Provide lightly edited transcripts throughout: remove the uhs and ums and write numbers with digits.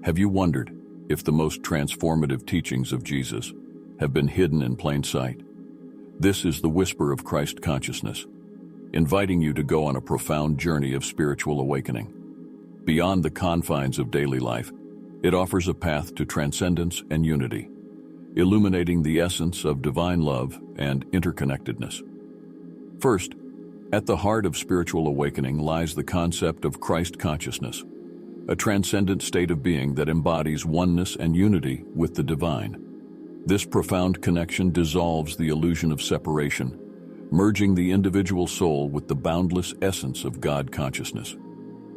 Have you wondered if the most transformative teachings of Jesus have been hidden in plain sight? This is the whisper of Christ consciousness, inviting you to go on a profound journey of spiritual awakening. Beyond the confines of daily life, it offers a path to transcendence and unity, illuminating the essence of divine love and interconnectedness. First, at the heart of spiritual awakening lies the concept of Christ consciousness, a transcendent state of being that embodies oneness and unity with the divine. This profound connection dissolves the illusion of separation, merging the individual soul with the boundless essence of God consciousness.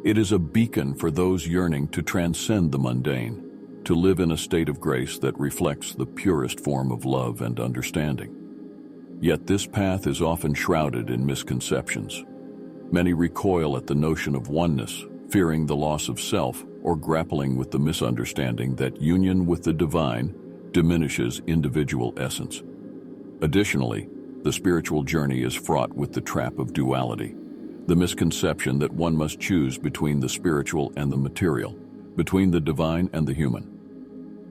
It is a beacon for those yearning to transcend the mundane, to live in a state of grace that reflects the purest form of love and understanding. Yet this path is often shrouded in misconceptions. Many recoil at the notion of oneness, fearing the loss of self or grappling with the misunderstanding that union with the divine diminishes individual essence. Additionally, the spiritual journey is fraught with the trap of duality, the misconception that one must choose between the spiritual and the material, between the divine and the human.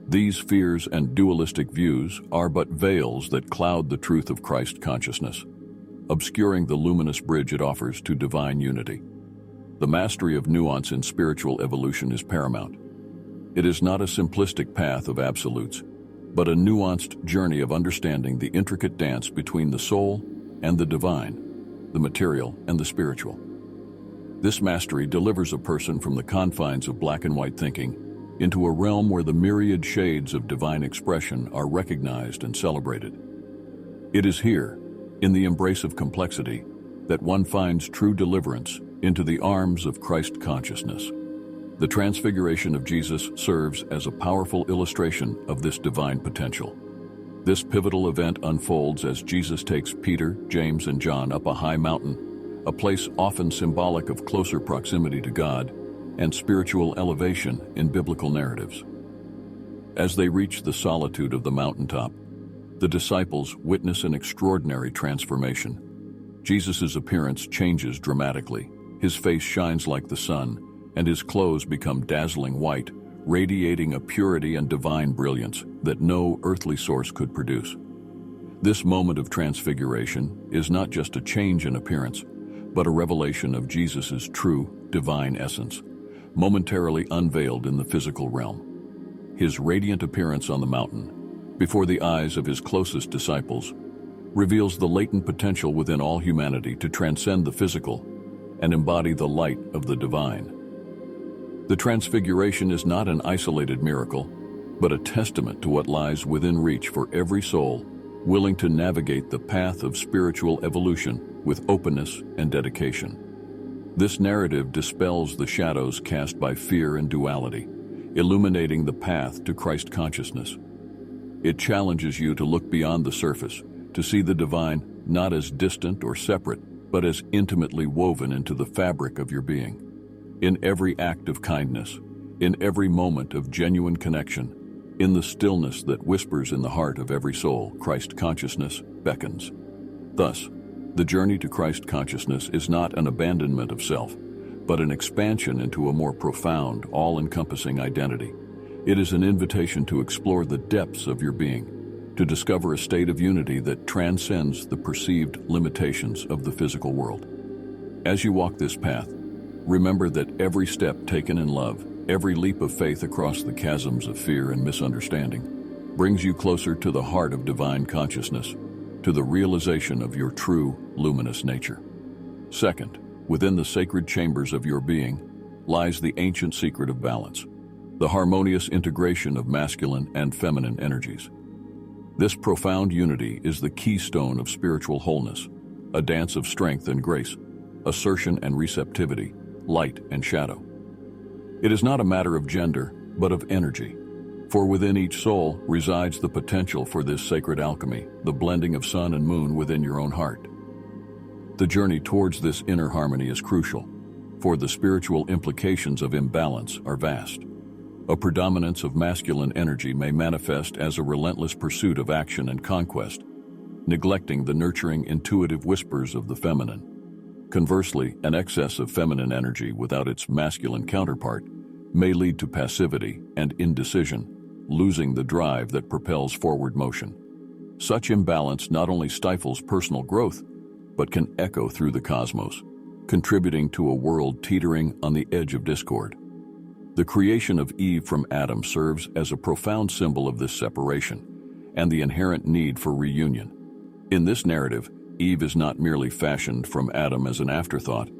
These fears and dualistic views are but veils that cloud the truth of Christ consciousness, obscuring the luminous bridge it offers to divine unity. The mastery of nuance in spiritual evolution is paramount. It is not a simplistic path of absolutes, but a nuanced journey of understanding the intricate dance between the soul and the divine, the material and the spiritual. This mastery delivers a person from the confines of black and white thinking into a realm where the myriad shades of divine expression are recognized and celebrated. It is here, in the embrace of complexity, that one finds true deliverance into the arms of Christ consciousness. The Transfiguration of Jesus serves as a powerful illustration of this divine potential. This pivotal event unfolds as Jesus takes Peter, James, and John up a high mountain, a place often symbolic of closer proximity to God and spiritual elevation in biblical narratives. As they reach the solitude of the mountaintop, the disciples witness an extraordinary transformation. Jesus' appearance changes dramatically. His face shines like the sun, and his clothes become dazzling white, radiating a purity and divine brilliance that no earthly source could produce. This moment of transfiguration is not just a change in appearance, but a revelation of Jesus' true, divine essence, momentarily unveiled in the physical realm. His radiant appearance on the mountain, before the eyes of his closest disciples, reveals the latent potential within all humanity to transcend the physical and embody the light of the divine. The Transfiguration is not an isolated miracle, but a testament to what lies within reach for every soul willing to navigate the path of spiritual evolution with openness and dedication. This narrative dispels the shadows cast by fear and duality, illuminating the path to Christ consciousness. It challenges you to look beyond the surface, to see the divine not as distant or separate, but as intimately woven into the fabric of your being. In every act of kindness, in every moment of genuine connection, in the stillness that whispers in the heart of every soul, Christ consciousness beckons. Thus, the journey to Christ consciousness is not an abandonment of self, but an expansion into a more profound, all-encompassing identity. It is an invitation to explore the depths of your being, to discover a state of unity that transcends the perceived limitations of the physical world. As you walk this path, remember that every step taken in love, every leap of faith across the chasms of fear and misunderstanding, brings you closer to the heart of divine consciousness, to the realization of your true, luminous nature. Second, within the sacred chambers of your being lies the ancient secret of balance, the harmonious integration of masculine and feminine energies. This profound unity is the keystone of spiritual wholeness, a dance of strength and grace, assertion and receptivity, light and shadow. It is not a matter of gender, but of energy, for within each soul resides the potential for this sacred alchemy, the blending of sun and moon within your own heart. The journey towards this inner harmony is crucial, for the spiritual implications of imbalance are vast. A predominance of masculine energy may manifest as a relentless pursuit of action and conquest, neglecting the nurturing, intuitive whispers of the feminine. Conversely, an excess of feminine energy without its masculine counterpart may lead to passivity and indecision, losing the drive that propels forward motion. Such imbalance not only stifles personal growth, but can echo through the cosmos, contributing to a world teetering on the edge of discord. The creation of Eve from Adam serves as a profound symbol of this separation and the inherent need for reunion. In this narrative, Eve is not merely fashioned from Adam as an afterthought,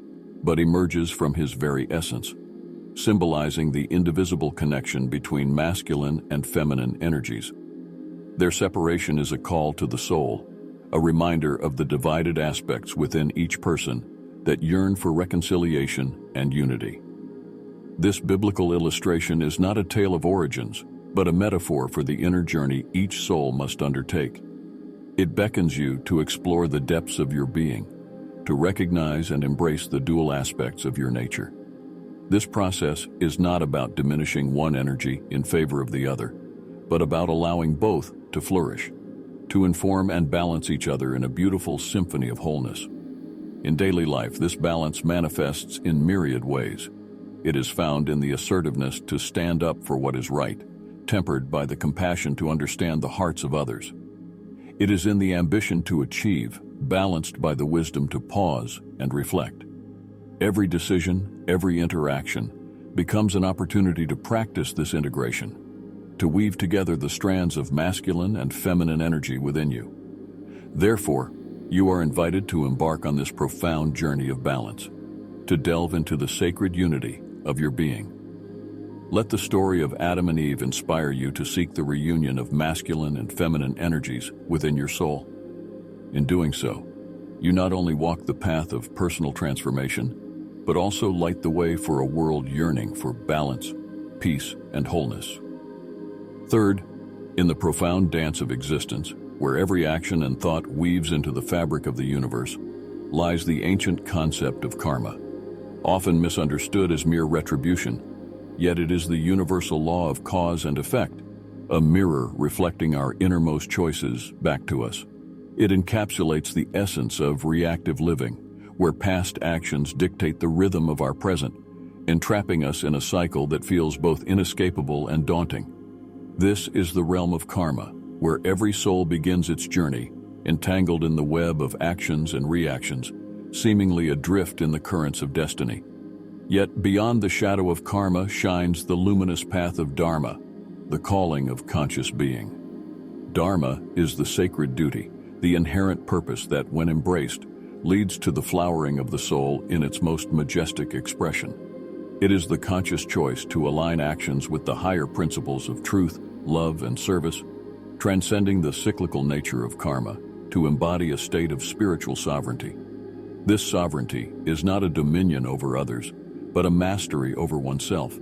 but emerges from his very essence, symbolizing the indivisible connection between masculine and feminine energies. Their separation is a call to the soul, a reminder of the divided aspects within each person that yearn for reconciliation and unity. This biblical illustration is not a tale of origins, but a metaphor for the inner journey each soul must undertake. It beckons you to explore the depths of your being, to recognize and embrace the dual aspects of your nature. This process is not about diminishing one energy in favor of the other, but about allowing both to flourish, to inform and balance each other in a beautiful symphony of wholeness. In daily life, this balance manifests in myriad ways. It is found in the assertiveness to stand up for what is right, tempered by the compassion to understand the hearts of others. It is in the ambition to achieve, balanced by the wisdom to pause and reflect. Every decision, every interaction, becomes an opportunity to practice this integration, to weave together the strands of masculine and feminine energy within you. Therefore, you are invited to embark on this profound journey of balance, to delve into the sacred unity of your being. Let the story of Adam and Eve inspire you to seek the reunion of masculine and feminine energies within your soul. In doing so, you not only walk the path of personal transformation, but also light the way for a world yearning for balance, peace, and wholeness. Third, in the profound dance of existence, where every action and thought weaves into the fabric of the universe, lies the ancient concept of karma. Often misunderstood as mere retribution, yet it is the universal law of cause and effect, a mirror reflecting our innermost choices back to us. It encapsulates the essence of reactive living, where past actions dictate the rhythm of our present, entrapping us in a cycle that feels both inescapable and daunting. This is the realm of karma, where every soul begins its journey, entangled in the web of actions and reactions, seemingly adrift in the currents of destiny. Yet beyond the shadow of karma shines the luminous path of dharma, the calling of conscious being. Dharma is the sacred duty, the inherent purpose that, when embraced, leads to the flowering of the soul in its most majestic expression. It is the conscious choice to align actions with the higher principles of truth, love, and service, transcending the cyclical nature of karma to embody a state of spiritual sovereignty. This sovereignty is not a dominion over others, but a mastery over oneself,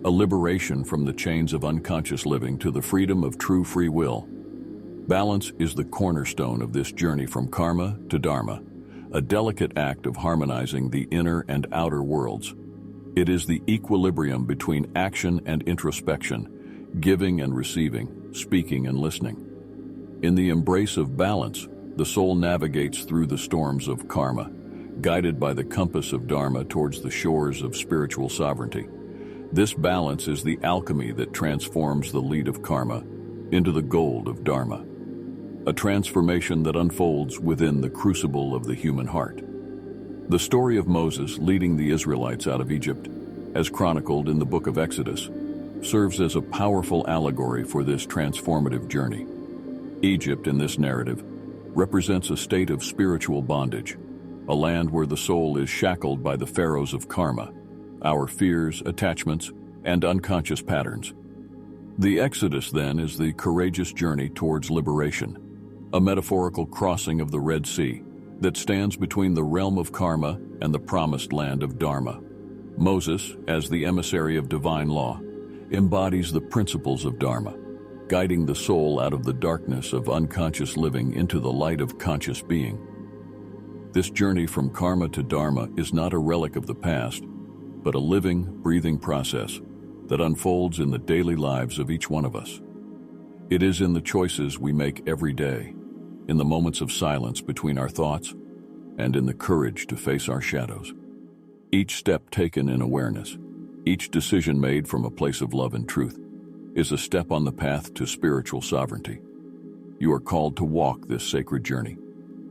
a liberation from the chains of unconscious living to the freedom of true free will. Balance is the cornerstone of this journey from karma to dharma, a delicate act of harmonizing the inner and outer worlds. It is the equilibrium between action and introspection, giving and receiving, speaking and listening. In the embrace of balance, the soul navigates through the storms of karma, guided by the compass of dharma towards the shores of spiritual sovereignty. This balance is the alchemy that transforms the lead of karma into the gold of dharma, a transformation that unfolds within the crucible of the human heart. The story of Moses leading the Israelites out of Egypt, as chronicled in the book of Exodus, serves as a powerful allegory for this transformative journey. Egypt, in this narrative, represents a state of spiritual bondage, a land where the soul is shackled by the pharaohs of karma, our fears, attachments, and unconscious patterns. The Exodus, then, is the courageous journey towards liberation, a metaphorical crossing of the Red Sea that stands between the realm of karma and the promised land of dharma. Moses, as the emissary of divine law, embodies the principles of dharma, guiding the soul out of the darkness of unconscious living into the light of conscious being. This journey from karma to dharma is not a relic of the past, but a living, breathing process that unfolds in the daily lives of each one of us. It is in the choices we make every day, in the moments of silence between our thoughts, and in the courage to face our shadows. Each step taken in awareness, Each decision made from a place of love and truth is a step on the path to spiritual sovereignty. You are called to walk this sacred journey,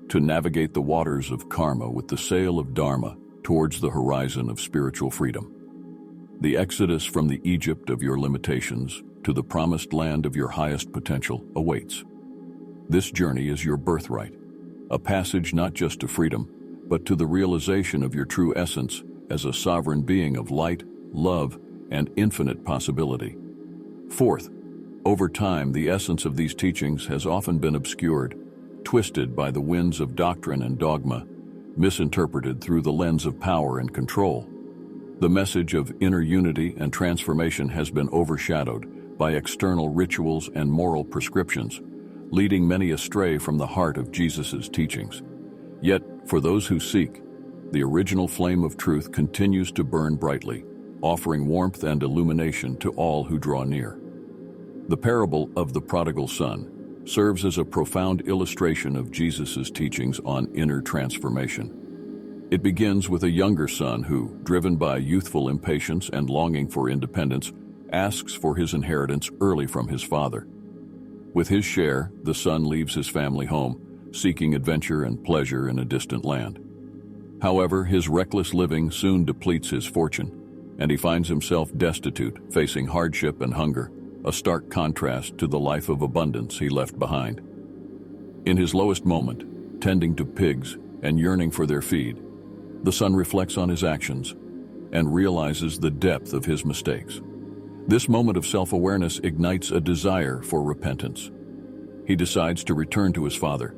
to navigate the waters of karma with the sail of dharma towards the horizon of spiritual freedom. The exodus from the Egypt of your limitations to the promised land of your highest potential awaits. This journey is your birthright, a passage not just to freedom, but to the realization of your true essence as a sovereign being of light, love, and infinite possibility. Fourth, over time, the essence of these teachings has often been obscured, twisted by the winds of doctrine and dogma, misinterpreted through the lens of power and control. The message of inner unity and transformation has been overshadowed by external rituals and moral prescriptions, leading many astray from the heart of Jesus' teachings. Yet, for those who seek, the original flame of truth continues to burn brightly, offering warmth and illumination to all who draw near. The parable of the prodigal son serves as a profound illustration of Jesus' teachings on inner transformation. It begins with a younger son who, driven by youthful impatience and longing for independence, asks for his inheritance early from his father. With his share, the son leaves his family home, seeking adventure and pleasure in a distant land. However, his reckless living soon depletes his fortune, and he finds himself destitute, facing hardship and hunger, a stark contrast to the life of abundance he left behind. In his lowest moment, tending to pigs and yearning for their feed, the son reflects on his actions and realizes the depth of his mistakes. This moment of self-awareness ignites a desire for repentance. He decides to return to his father,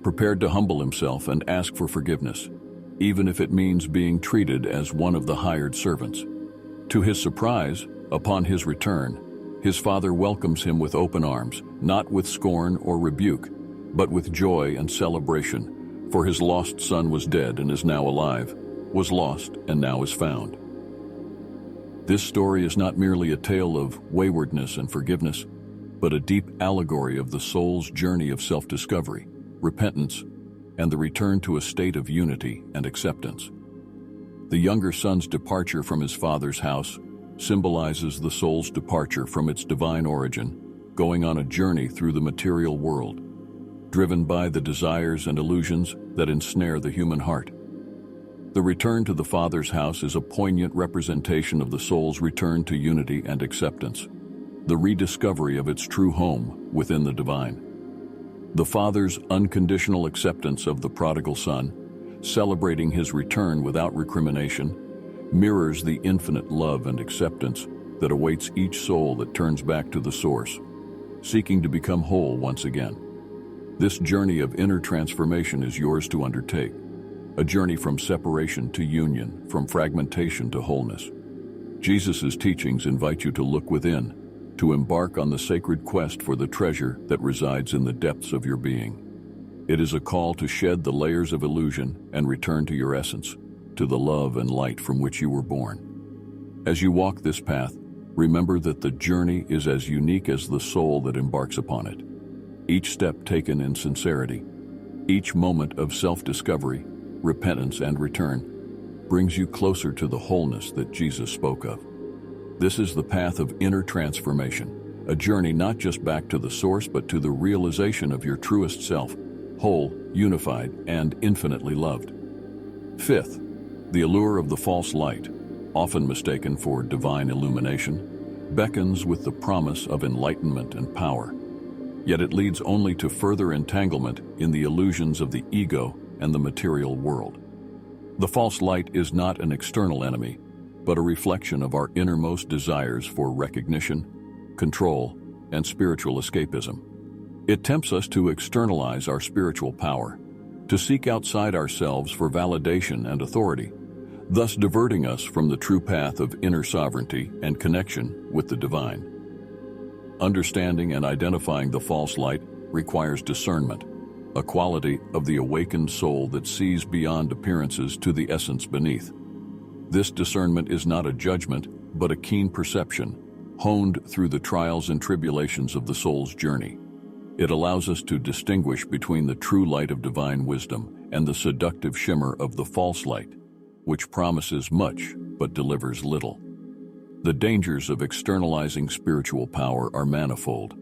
prepared to humble himself and ask for forgiveness, even if it means being treated as one of the hired servants. To his surprise, upon his return, his father welcomes him with open arms, not with scorn or rebuke, but with joy and celebration, for his lost son was dead and is now alive, was lost and now is found. This story is not merely a tale of waywardness and forgiveness, but a deep allegory of the soul's journey of self-discovery, repentance, and the return to a state of unity and acceptance. The younger son's departure from his father's house symbolizes the soul's departure from its divine origin, going on a journey through the material world, driven by the desires and illusions that ensnare the human heart. The return to the Father's house is a poignant representation of the soul's return to unity and acceptance, the rediscovery of its true home within the divine. The Father's unconditional acceptance of the prodigal son, celebrating his return without recrimination, mirrors the infinite love and acceptance that awaits each soul that turns back to the source, seeking to become whole once again. This journey of inner transformation is yours to undertake, a journey from separation to union, from fragmentation to wholeness. Jesus' teachings invite you to look within, to embark on the sacred quest for the treasure that resides in the depths of your being. It is a call to shed the layers of illusion and return to your essence, to the love and light from which you were born. As you walk this path, remember that the journey is as unique as the soul that embarks upon it. Each step taken in sincerity, each moment of self-discovery, repentance, and return brings you closer to the wholeness that Jesus spoke of. This is the path of inner transformation, a journey not just back to the source but to the realization of your truest self, whole, unified, and infinitely loved. Fifth, the allure of the false light, often mistaken for divine illumination, beckons with the promise of enlightenment and power. Yet it leads only to further entanglement in the illusions of the ego and the material world. The false light is not an external enemy, but a reflection of our innermost desires for recognition, control, and spiritual escapism. It tempts us to externalize our spiritual power, to seek outside ourselves for validation and authority, thus diverting us from the true path of inner sovereignty and connection with the divine. Understanding and identifying the false light requires discernment, a quality of the awakened soul that sees beyond appearances to the essence beneath. This discernment is not a judgment, but a keen perception, honed through the trials and tribulations of the soul's journey. It allows us to distinguish between the true light of divine wisdom and the seductive shimmer of the false light, which promises much but delivers little. The dangers of externalizing spiritual power are manifold.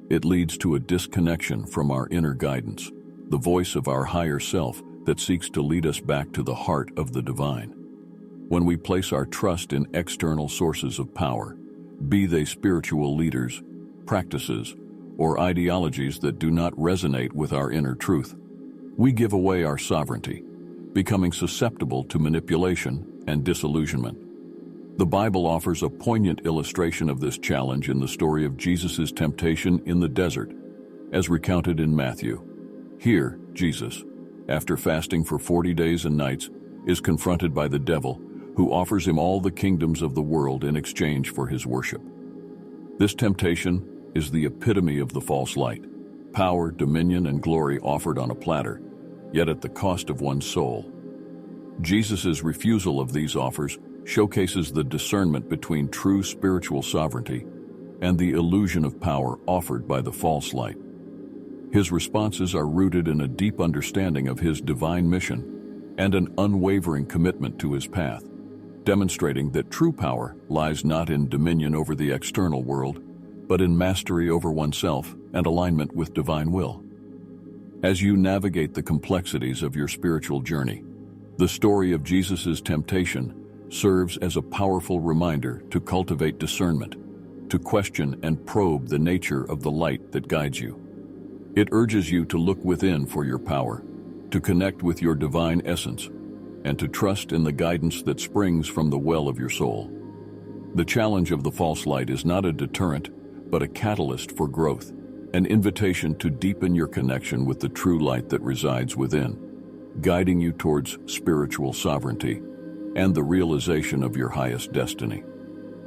It leads to a disconnection from our inner guidance, the voice of our higher self that seeks to lead us back to the heart of the divine. When we place our trust in external sources of power, be they spiritual leaders, practices, or ideologies that do not resonate with our inner truth, we give away our sovereignty, becoming susceptible to manipulation and disillusionment. The Bible offers a poignant illustration of this challenge in the story of Jesus' temptation in the desert, as recounted in Matthew. Here, Jesus, after fasting for 40 days and nights, is confronted by the devil, who offers him all the kingdoms of the world in exchange for his worship. This temptation is the epitome of the false light: power, dominion, and glory offered on a platter, yet at the cost of one's soul. Jesus' refusal of these offers showcases the discernment between true spiritual sovereignty and the illusion of power offered by the false light. His responses are rooted in a deep understanding of his divine mission and an unwavering commitment to his path, demonstrating that true power lies not in dominion over the external world, but in mastery over oneself and alignment with divine will. As you navigate the complexities of your spiritual journey, the story of Jesus' temptation serves as a powerful reminder to cultivate discernment, to question and probe the nature of the light that guides you. It urges you to look within for your power, to connect with your divine essence, and to trust in the guidance that springs from the well of your soul. The challenge of the false light is not a deterrent, but a catalyst for growth, an invitation to deepen your connection with the true light that resides within, guiding you towards spiritual sovereignty and the realization of your highest destiny.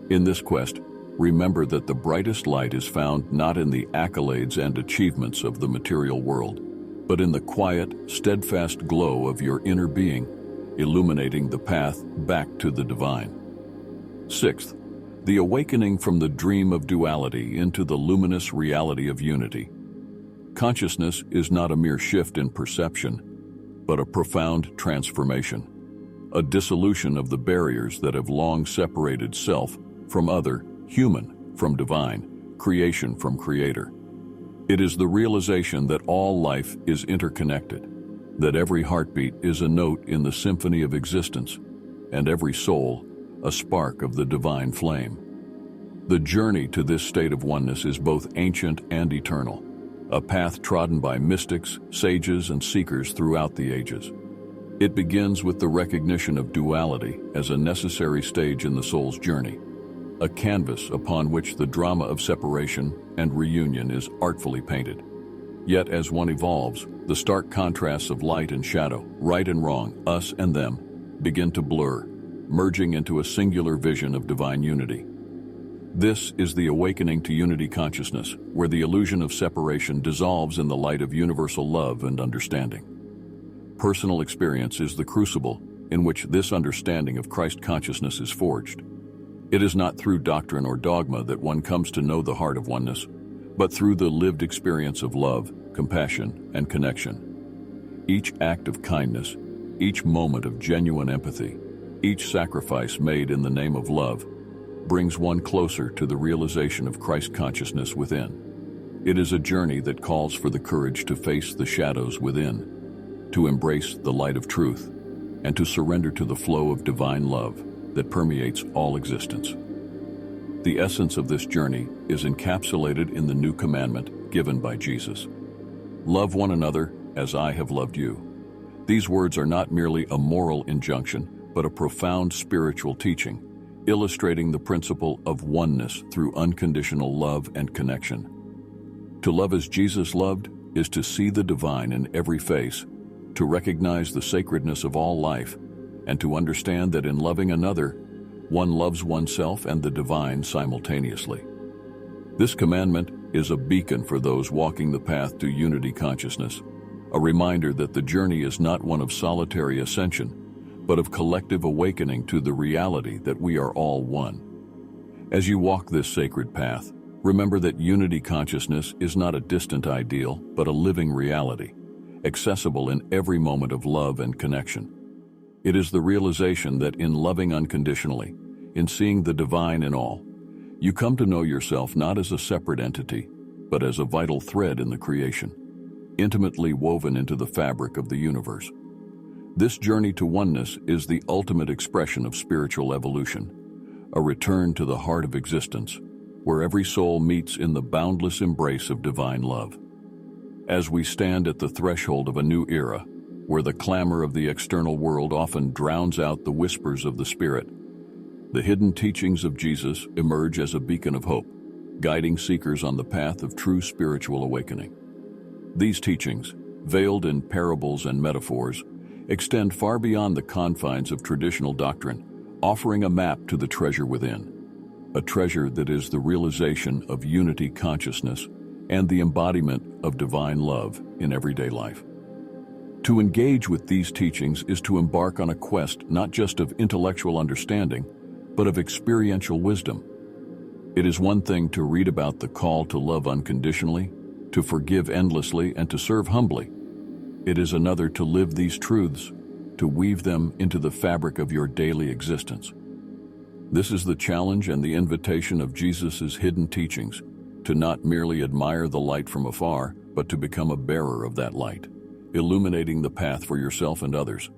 In this quest, remember that the brightest light is found not in the accolades and achievements of the material world, but in the quiet, steadfast glow of your inner being, illuminating the path back to the divine. Sixth, the awakening from the dream of duality into the luminous reality of unity. Consciousness is not a mere shift in perception, but a profound transformation, a dissolution of the barriers that have long separated self from other, human from divine, creation from creator. It is the realization that all life is interconnected, that every heartbeat is a note in the symphony of existence, and every soul a spark of the divine flame. The journey to this state of oneness is both ancient and eternal, a path trodden by mystics, sages, and seekers throughout the ages. It begins with the recognition of duality as a necessary stage in the soul's journey, a canvas upon which the drama of separation and reunion is artfully painted. Yet as one evolves, the stark contrasts of light and shadow, right and wrong, us and them, begin to blur, merging into a singular vision of divine unity. This is the awakening to unity consciousness, where the illusion of separation dissolves in the light of universal love and understanding. Personal experience is the crucible in which this understanding of Christ consciousness is forged. It is not through doctrine or dogma that one comes to know the heart of oneness, but through the lived experience of love, compassion, and connection. Each act of kindness, each moment of genuine empathy, each sacrifice made in the name of love, brings one closer to the realization of Christ consciousness within. It is a journey that calls for the courage to face the shadows within, to embrace the light of truth, and to surrender to the flow of divine love that permeates all existence. The essence of this journey is encapsulated in the new commandment given by Jesus. Love one another as I have loved you. These words are not merely a moral injunction, but a profound spiritual teaching, illustrating the principle of oneness through unconditional love and connection. To love as Jesus loved is to see the divine in every face, to recognize the sacredness of all life, and to understand that in loving another, one loves oneself and the divine simultaneously. This commandment is a beacon for those walking the path to unity consciousness, a reminder that the journey is not one of solitary ascension, but of collective awakening to the reality that we are all one. As you walk this sacred path, remember that unity consciousness is not a distant ideal, but a living reality, accessible in every moment of love and connection. It is the realization that in loving unconditionally, in seeing the divine in all, you come to know yourself not as a separate entity, but as a vital thread in the creation, intimately woven into the fabric of the universe. This journey to oneness is the ultimate expression of spiritual evolution, a return to the heart of existence, where every soul meets in the boundless embrace of divine love. As we stand at the threshold of a new era, where the clamor of the external world often drowns out the whispers of the Spirit, the hidden teachings of Jesus emerge as a beacon of hope, guiding seekers on the path of true spiritual awakening. These teachings, veiled in parables and metaphors, extend far beyond the confines of traditional doctrine, offering a map to the treasure within, a treasure that is the realization of unity consciousness and the embodiment of divine love in everyday life. To engage with these teachings is to embark on a quest not just of intellectual understanding, but of experiential wisdom. It is one thing to read about the call to love unconditionally, to forgive endlessly, and to serve humbly. It is another to live these truths, to weave them into the fabric of your daily existence. This is the challenge and the invitation of Jesus' hidden teachings, to not merely admire the light from afar, but to become a bearer of that light, illuminating the path for yourself and others.